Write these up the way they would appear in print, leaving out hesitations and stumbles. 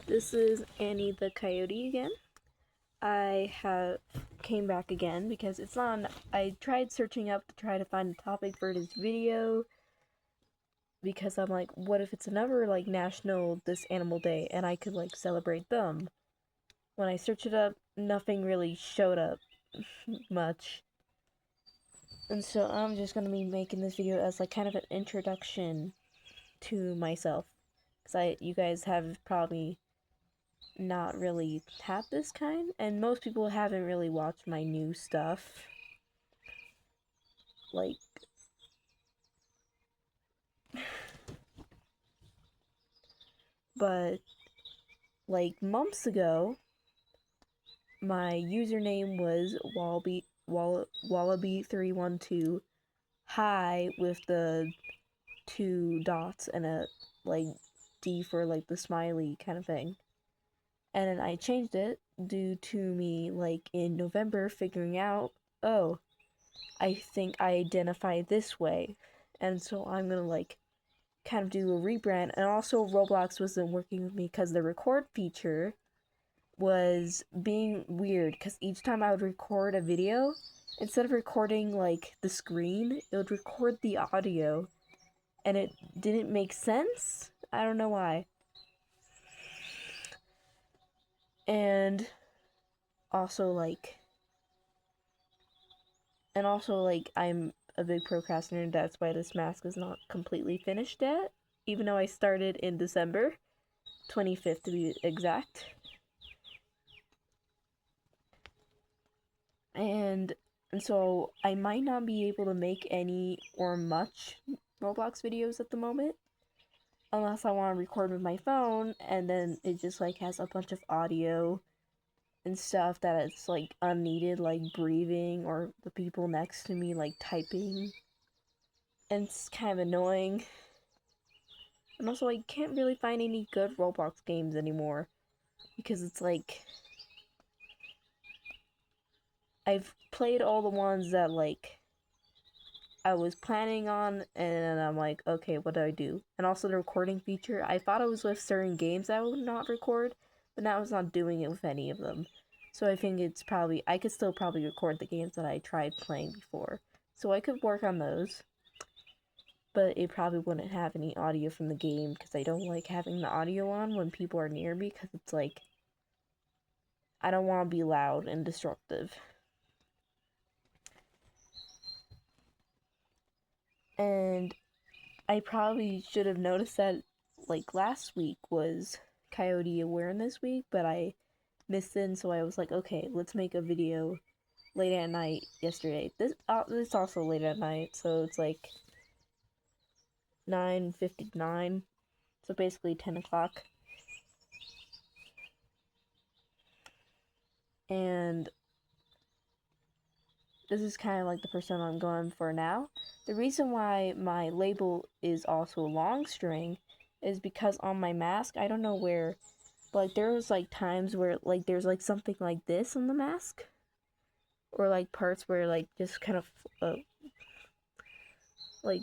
This is Annie the Coyote again. I have came back again because it's on. I tried searching up to try to find a topic for this video because I'm like, what if it's another like National This Animal Day and I could like celebrate them? When I searched it up, nothing really showed up much. And so I'm just gonna be making this video as like kind of an introduction to myself. Because you guys have probably not really had this kind, and most people haven't really watched my new stuff. Like, but like months ago, my username was Wallaby312 hi with the two dots and a like D for like the smiley kind of thing. And then I changed it due to me like in November figuring out, oh, I think I identify this way. And so I'm gonna like kind of do a rebrand. And also Roblox wasn't working with me because the record feature was being weird, because each time I would record a video, instead of recording like the screen, it would record the audio, and it didn't make sense. I don't know why. And also like I'm a big procrastinator. That's why this mask is not completely finished yet, even though I started in December 25th to be exact. And so I might not be able to make any or much Roblox videos at the moment, unless I want to record with my phone, and then it just like has a bunch of audio and stuff that it's like unneeded, like breathing or the people next to me like typing, and it's kind of annoying. And also I can't really find any good Roblox games anymore, because it's like I've played all the ones that like I was planning on, and I'm like, okay, what do I do? And also the recording feature, I thought it was with certain games I would not record, but now it's not doing it with any of them. So I think it's probably, I could still probably record the games that I tried playing before. So I could work on those, but it probably wouldn't have any audio from the game, because I don't like having the audio on when people are near me, because it's like, I don't want to be loud and disruptive. And I probably should have noticed that like last week was Coyote Awareness Week, but I missed it, and so I was like, okay, let's make a video late at night yesterday. This also late at night, so it's like 9:59, so basically 10 o'clock. And this is kind of like the persona I'm going for now. The reason why my label is also a long string is because on my mask, I don't know where, but like there was like times where like there's like something like this on the mask, or like parts where like just kind of like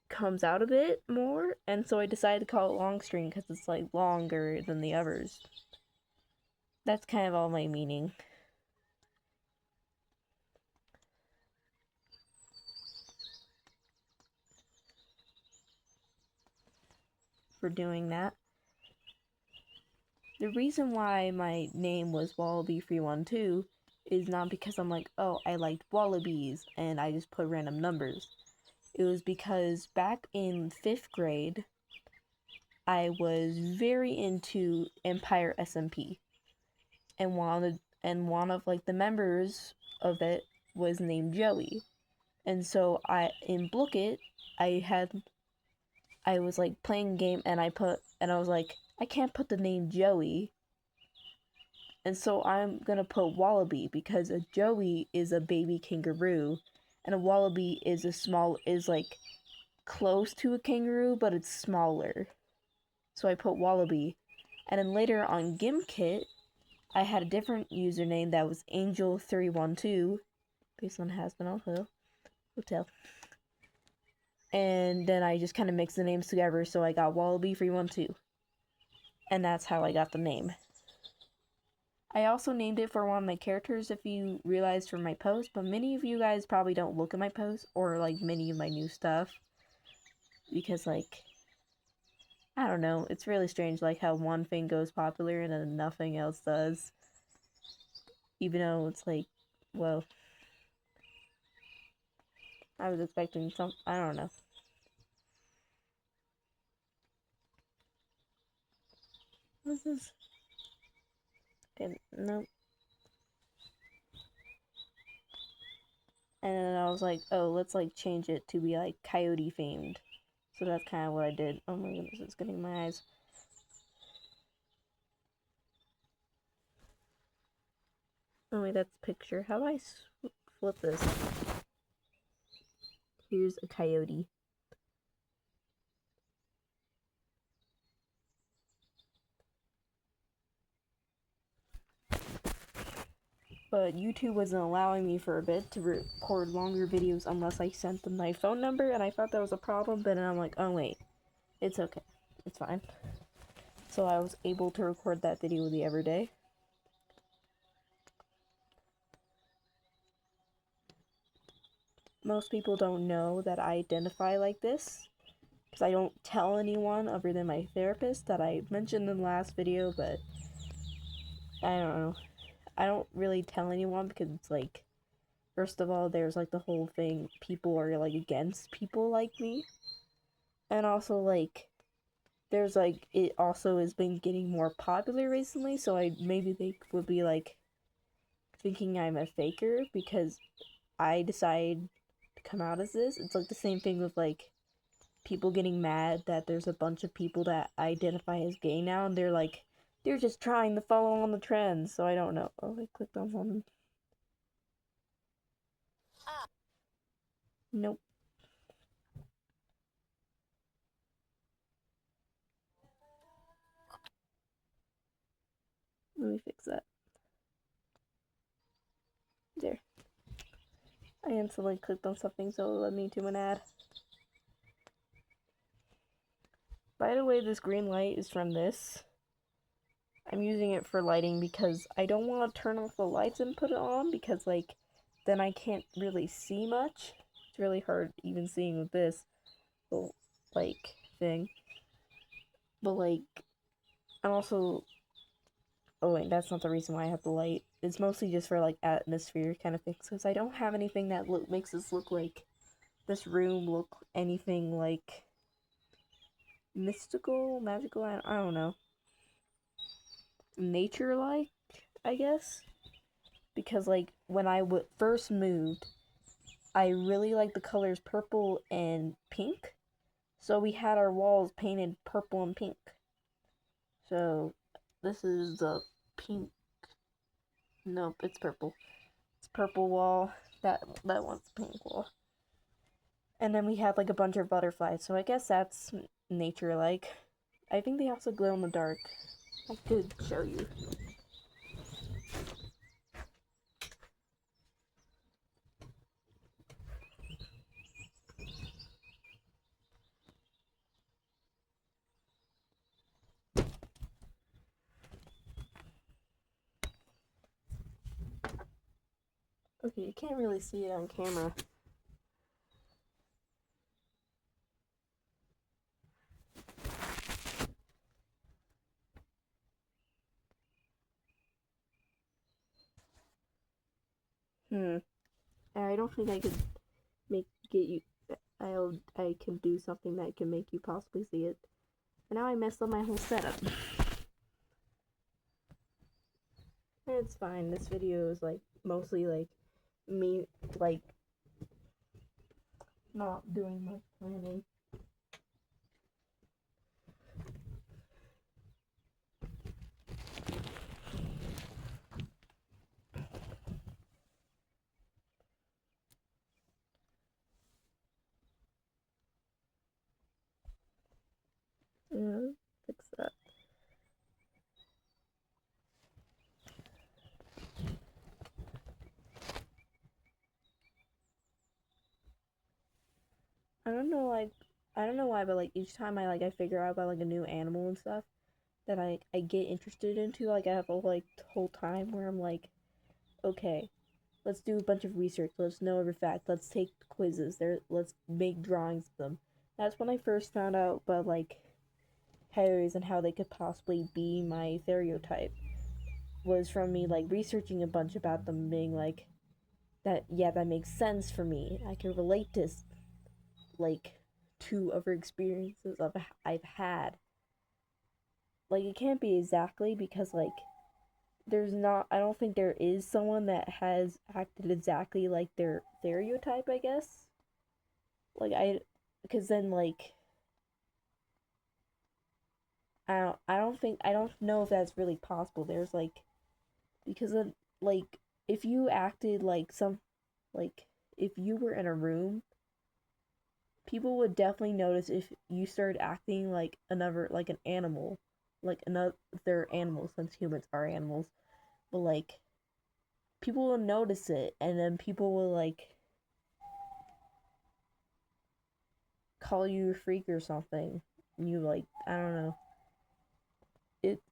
comes out a bit more, and so I decided to call it long string because it's like longer than the others. That's kind of all my meaning for doing that. The reason why my name was Wallaby312 is not because I'm like, oh, I liked wallabies and I just put random numbers. It was because back in 5th grade, I was very into Empire SMP, and one of like the members of it was named Joey. And so in Book It, I was like playing a game, and I was like, I can't put the name Joey, and so I'm gonna put Wallaby, because a Joey is a baby kangaroo, and a Wallaby is like close to a kangaroo, but it's smaller. So I put Wallaby. And then later on GimKit, I had a different username that was Angel312, based on Hasbin Hotel. And then I just kind of mixed the names together, so I got Wallaby312. and that's how I got the name. I also named it for one of my characters, if you realized from my post, but many of you guys probably don't look at my posts or like many of my new stuff because like I don't know, it's really strange like how one thing goes popular and then nothing else does. Even though it's like, well, I was expecting some, I don't know. What's this? Okay, nope. And then I was like, oh, let's like change it to be like Coyote themed. So that's kind of what I did. Oh my goodness, it's getting in my eyes. Oh wait, that's a picture. How do I flip this? Here's a coyote. But YouTube wasn't allowing me for a bit to record longer videos unless I sent them my phone number, and I thought that was a problem, but then I'm like, oh wait, it's okay. It's fine. So I was able to record that video the other day. Most people don't know that I identify like this, because I don't tell anyone other than my therapist that I mentioned in the last video, but I don't know. I don't really tell anyone because it's like, first of all, there's like the whole thing, people are like against people like me. And also like, there's like, it also has been getting more popular recently, so maybe they would be like thinking I'm a faker because I decide to come out as this. It's like the same thing with like people getting mad that there's a bunch of people that identify as gay now, and they're just trying to follow on the trends. So I don't know. Oh, I clicked on something. Nope. Let me fix that. There. I instantly clicked on something, so it led me to an ad. By the way, this green light is from this. I'm using it for lighting because I don't want to turn off the lights and put it on because, like, then I can't really see much. It's really hard even seeing with this little, like, thing. But, like, I'm also... Oh, wait, that's not the reason why I have the light. It's mostly just for, like, atmosphere kind of things. Because I don't have anything that makes this look like... This room look anything, like... mystical, magical, I don't know. Nature-like, I guess. Because, like, when I first moved, I really liked the colors purple and pink. So we had our walls painted purple and pink. So this is the pink. Nope, it's purple. It's purple wall. That one's pink wall. And then we had like a bunch of butterflies. So I guess that's nature-like. I think they also glow in the dark. I could show you. Okay, you can't really see it on camera. I don't think I could get you. I can do something that can make you possibly see it. And now I messed up my whole setup. It's fine. This video is like mostly like me like not doing much planning. Yeah, fix that. I don't know, like I don't know why, but like each time I figure out about like a new animal and stuff, that I get interested into. Like I have a like whole time where I'm like, okay, let's do a bunch of research. Let's know every fact. Let's take quizzes. Let's make drawings of them. That's when I first found out about like coyotes and how they could possibly be my stereotype. Was from me like researching a bunch about them, being like, that yeah, that makes sense for me. I can relate to like to other experiences I've had. Like it can't be exactly because like there's not, I don't think there is someone that has acted exactly like their stereotype, I guess. Like because then like I don't know if that's really possible. There's like because of like if you acted like some like if you were in a room, people would definitely notice if you started acting like another like an animal, like another animal since humans are animals, but like people will notice it and then people will like call you a freak or something. You like I don't know.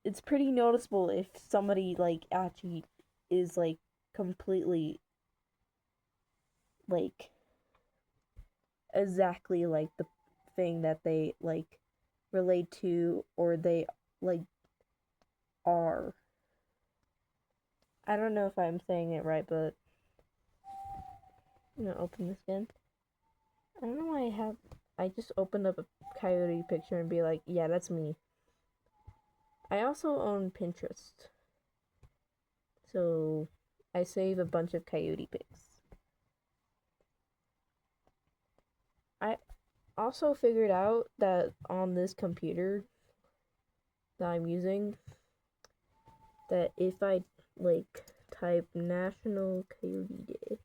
It's pretty noticeable if somebody like actually is like completely like exactly like the thing that they like relate to or they like are. I don't know if I'm saying it right, but I'm gonna open this again. I don't know why I just opened up a coyote picture and be like, yeah, that's me. I also own Pinterest. So I save a bunch of coyote pics. I also figured out that on this computer that I'm using, that if I like type National Coyote Day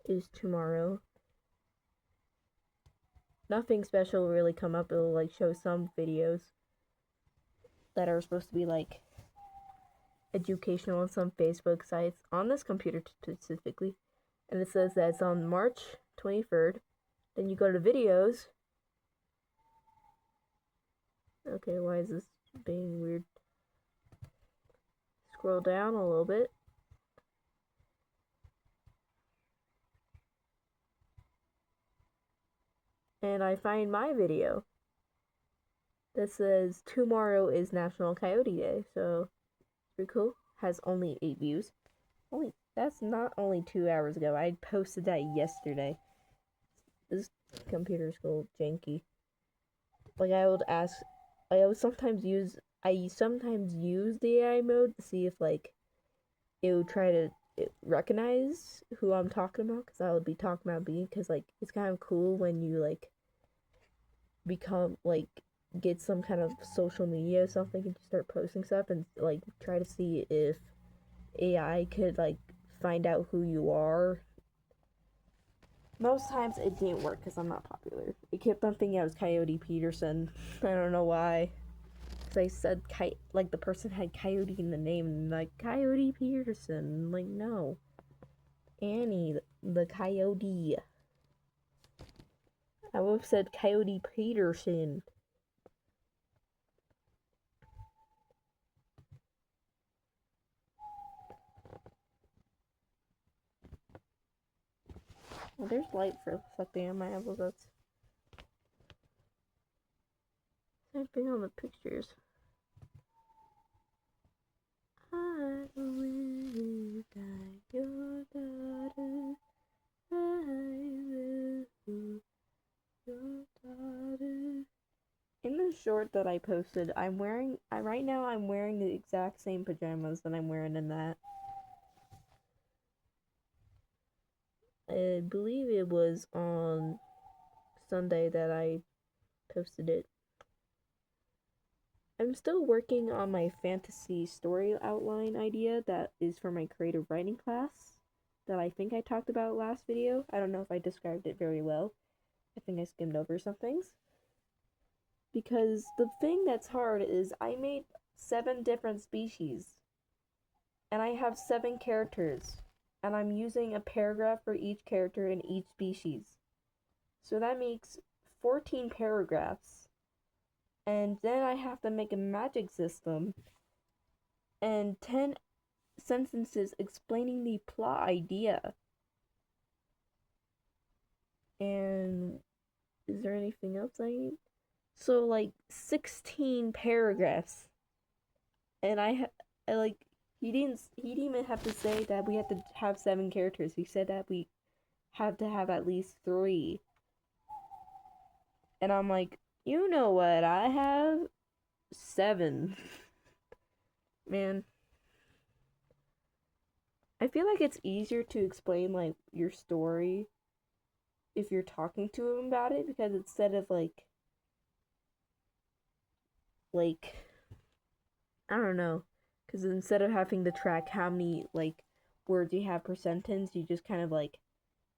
is tomorrow, nothing special will really come up. It'll like show some videos that are supposed to be like educational on some Facebook sites on this computer specifically, and it says that it's on March 23rd. Then you go to videos. Okay, why is this being weird? Scroll down a little bit. And I find my video that says tomorrow is National Coyote Day. So pretty cool. Has only 8 views. Only that's not only 2 hours ago. I posted that yesterday. This computer's cool janky. Like I would ask, I sometimes use the AI mode to see if like it would try to recognize who I'm talking about, because I would be talking about me, because like it's kind of cool when you like become like get some kind of social media or something and you start posting stuff and like try to see if AI could like find out who you are. Most times it didn't work because I'm not popular. It kept on thinking I was Coyote Peterson. I don't know why. Because I said like the person had Coyote in the name, and like Coyote Peterson. Like no, Annie the Coyote. I would have said Coyote Peterson. Well, there's light for something on my apples. That's same thing on the pictures. I will guide your daughter. I will your daughter. In the short that I posted, right now I'm wearing the exact same pajamas that I'm wearing in that. I believe it was on Sunday that I posted it. I'm still working on my fantasy story outline idea that is for my creative writing class that I think I talked about last video. I don't know if I described it very well. I think I skimmed over some things. Because the thing that's hard is I made 7 different species. And I have 7 characters. And I'm using a paragraph for each character in each species. So that makes 14 paragraphs. And then I have to make a magic system and 10 sentences explaining the plot idea. And is there anything else I need? So like 16 paragraphs. And I like he didn't even have to say that we had to have 7 characters. He said that we had to have at least 3. And I'm like, you know what? I have 7. Man, I feel like it's easier to explain like your story if you're talking to him about it, because instead of like I don't know, because instead of having to track how many like words you have per sentence, you just kind of like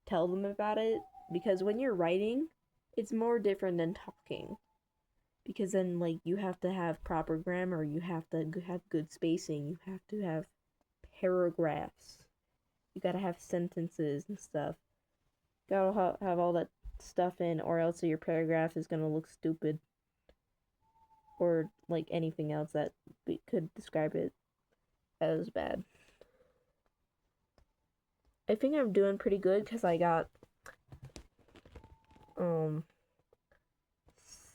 tell them about it. Because when you're writing, it's more different than talking. Because then like you have to have proper grammar, you have to have good spacing, you have to have paragraphs, you gotta have sentences and stuff. You gotta have all that stuff in, or else your paragraph is gonna look stupid, or like anything else that we could describe it as bad. I think I'm doing pretty good because I got um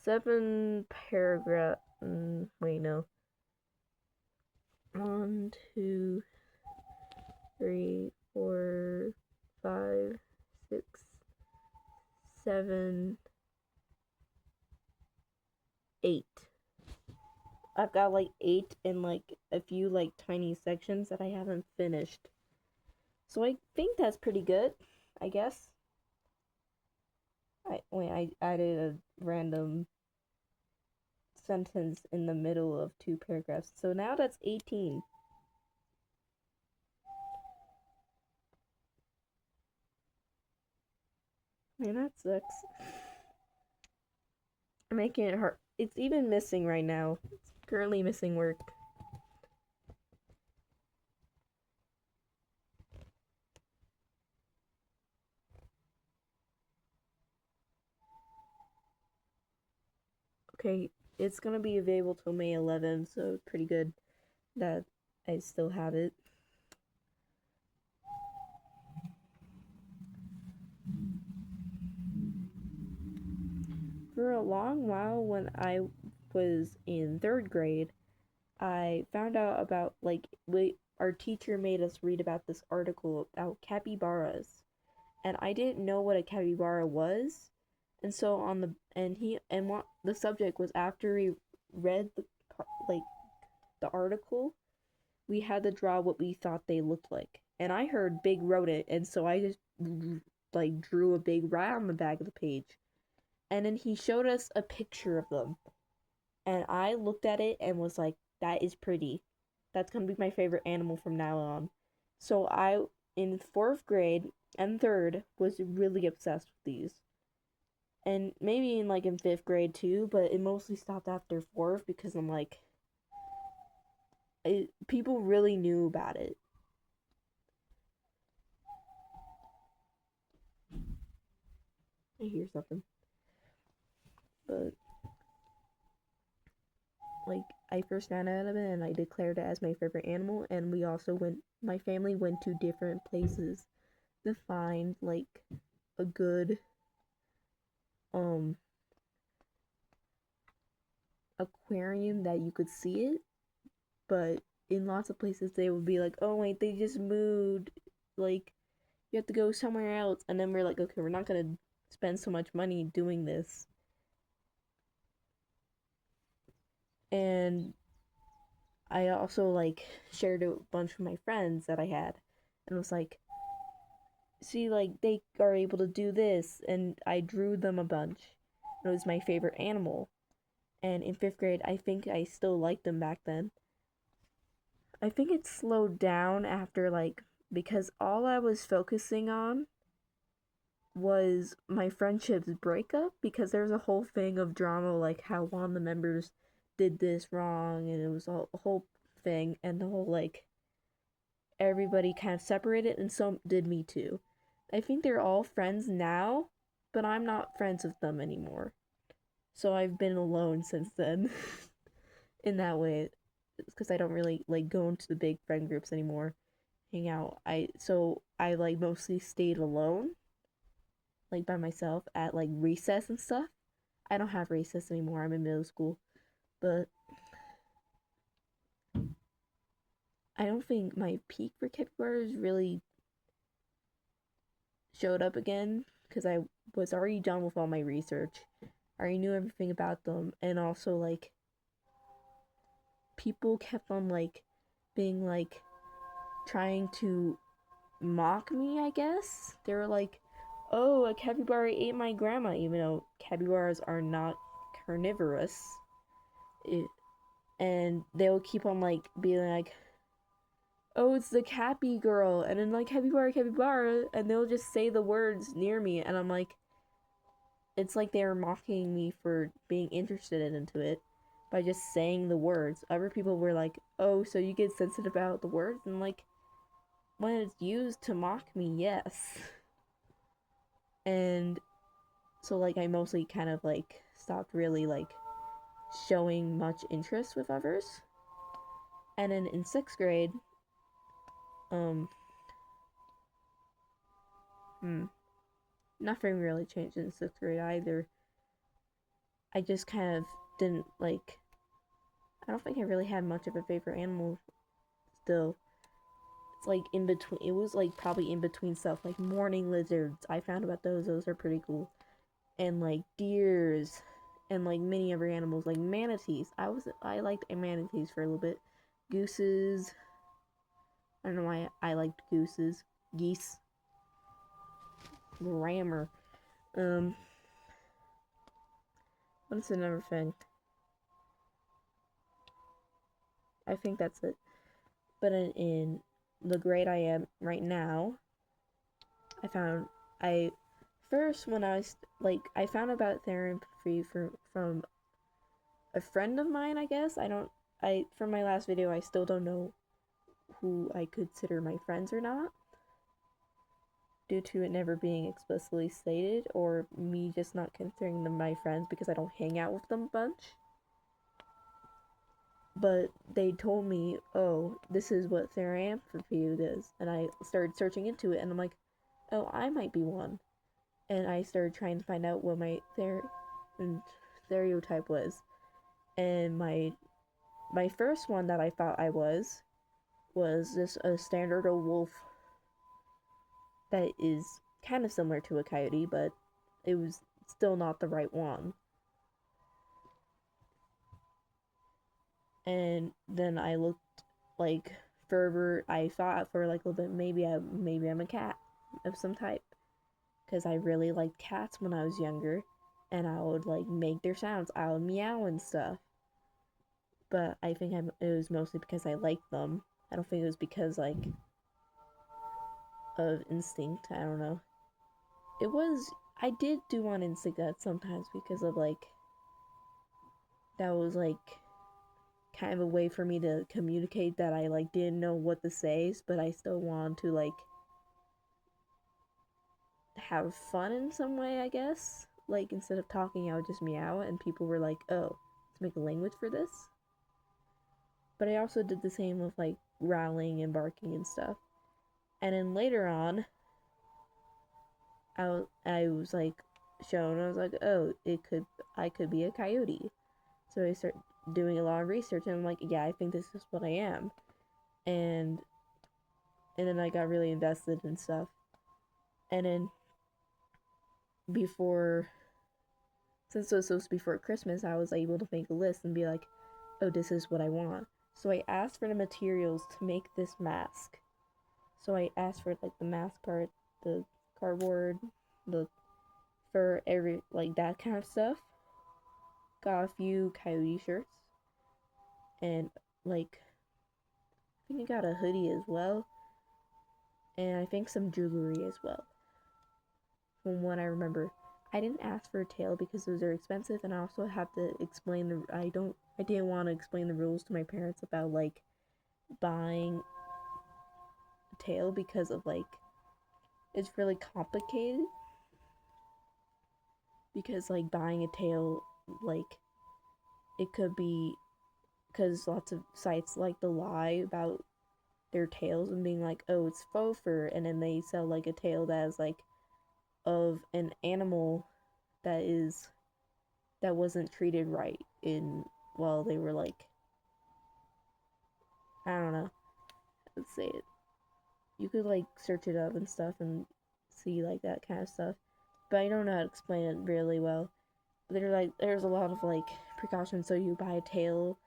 7 paragraph. Wait, no. 1, 2, 3, 4, 5, 6, 7, 8. I've got like 8 in like a few like tiny sections that I haven't finished. So I think that's pretty good, I guess. I added a random sentence in the middle of 2 paragraphs. So now that's 18. Man, that sucks. I'm making it hard. It's even missing right now. It's currently missing work. Okay, it's gonna be available till May 11th, so it's pretty good that I still have it. For a long while, when I was in 3rd grade, I found out about our teacher made us read about this article about capybaras, and I didn't know what a capybara was. And so on the and he and what the subject was, after we read like the article, we had to draw what we thought they looked like. And I heard big rodent, and so I just like drew a big rat on the back of the page. And then he showed us a picture of them, and I looked at it and was like, that is pretty. That's gonna be my favorite animal from now on. So I, in 4th grade and 3rd, was really obsessed with these. And maybe in 5th grade too, but it mostly stopped after 4th because I'm like, people really knew about it. I hear something. But like, I first found out of it and I declared it as my favorite animal, and my family went to different places to find like a good um aquarium that you could see it. But in lots of places they would be like, oh wait, they just moved, like you have to go somewhere else. And then we're like, okay, we're not gonna spend so much money doing this. And I also like shared a bunch with my friends that I had, and was like, see, like they are able to do this, and I drew them a bunch. It was my favorite animal. And in 5th grade, I think I still liked them back then. I think it slowed down after because all I was focusing on was my friendship's breakup, because there was a whole thing of drama, like how one of the members did this wrong, and it was a whole thing, and the whole everybody kind of separated, and so did me too. I think they're all friends now, but I'm not friends with them anymore. So I've been alone since then. In that way, because I don't really like go into the big friend groups anymore, hang out. I like mostly stayed alone, like by myself at like recess and stuff. I don't have recess anymore. I'm in middle school, but I don't think my peak for capybaras really showed up again because I was already done with all my research. I already knew everything about them, and also like people kept on like being like trying to mock me, I guess. They were like, oh, a capybara ate my grandma, even though capybaras are not carnivorous. It, and they'll keep on like being like, oh, it's the Cappy girl, and then like capybara, capybara, and they'll just say the words near me, and I'm like, it's like they're mocking me for being interested into it by just saying the words. Other people were like, oh, so you get sensitive about the words, and like, when it's used to mock me, yes. And so like I mostly kind of like stopped really like showing much interest with others. And then in 6th grade, um hmm, nothing really changed in 6th grade either. I just kind of didn't like, I don't think I really had much of a favorite animal still. It's like in between, it was like probably in between stuff like mourning lizards. I found about those are pretty cool. And like deers and like many other animals like manatees. I liked manatees for a little bit. Gooses. I don't know why I liked gooses. Geese. Grammar. Um what's another thing? I think that's it. But in the grade I am right now, I found I first when I was like I found about therapy from a friend of mine, I guess. I from my last video I still don't know who I consider my friends or not, due to it never being explicitly stated, or me just not considering them my friends because I don't hang out with them a bunch. But they told me, oh, this is what therapy is. And I started searching into it, and I'm like, oh, I might be one. And I started trying to find out what my stereotype was. And my first one that I thought I was just a standard old wolf that is kind of similar to a coyote, but it was still not the right one. And then I looked like further. I thought for like a little bit, maybe I'm a cat of some type, because I really liked cats when I was younger, and I would like make their sounds. I would meow and stuff. But I think it was mostly because I liked them. I don't think it was because like of instinct. I don't know. It was. I did do on instinct that sometimes because of like that was like kind of a way for me to communicate that I like didn't know what to say, but I still wanted to like have fun in some way, I guess. Like instead of talking, I would just meow, and people were like, "Oh, let's make a language for this." But I also did the same with like growling and barking and stuff. And then later on, I was like shown. I was like, "Oh, I could be a coyote." So I start doing a lot of research, and I'm like, "Yeah, I think this is what I am." And then I got really invested in stuff. And then before, since it was supposed to be for Christmas, I was able to make a list and be like, oh, this is what I want. So I asked for the materials to make this mask. So I asked for like the mask part, the cardboard, the fur, like that kind of stuff. Got a few coyote shirts, and like I think I got a hoodie as well, and I think some jewelry as well. From what I remember, I didn't ask for a tail because those are expensive, and I also have to explain I didn't want to explain the rules to my parents about like buying a tail because of like it's really complicated, because like buying a tail like it could be because lots of sites like to lie about their tails and being like, oh, it's faux fur, and then they sell like a tail that is like of an animal that wasn't treated right in well they were like, I don't know, let's say it. You could like search it up and stuff and see like that kind of stuff, but I don't know how to explain it really well. There's a lot of like precautions, so you buy a tail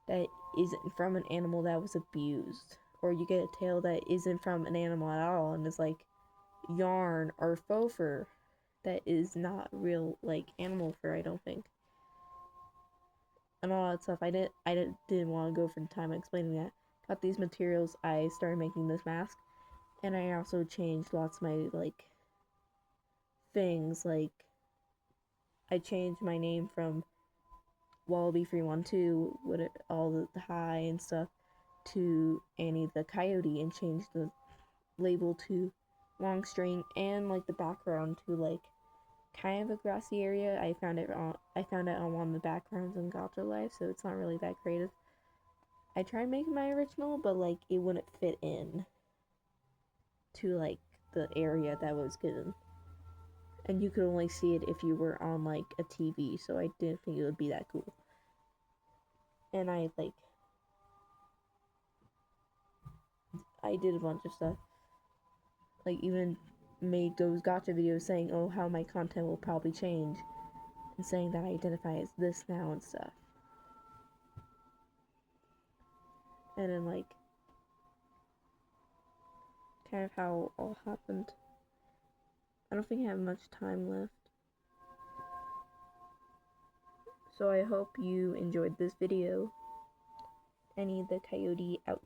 that isn't from an animal that was abused, or you get a tail that isn't from an animal at all and is like yarn or faux fur that is not real like animal fur, I don't think. And all that stuff. Didn't want to go for the time explaining that. Got these materials, I started making this mask, and I also changed lots of my like things. Like I changed my name from Wallaby312 with all the high and stuff to Annie the Coyote, and changed the label to long string, and like the background to like kind of a grassy area. I found it on one of the backgrounds in Gacha Life, so it's not really that creative. I tried making my original, but like it wouldn't fit in to like the area that was given, and you could only see it if you were on like a TV. So I didn't think it would be that cool. And I did a bunch of stuff, like even made those gotcha videos saying, oh, how my content will probably change, and saying that I identify as this now and stuff. And then like kind of how all happened. I don't think I have much time left. So I hope you enjoyed this video. Annie the Coyote out.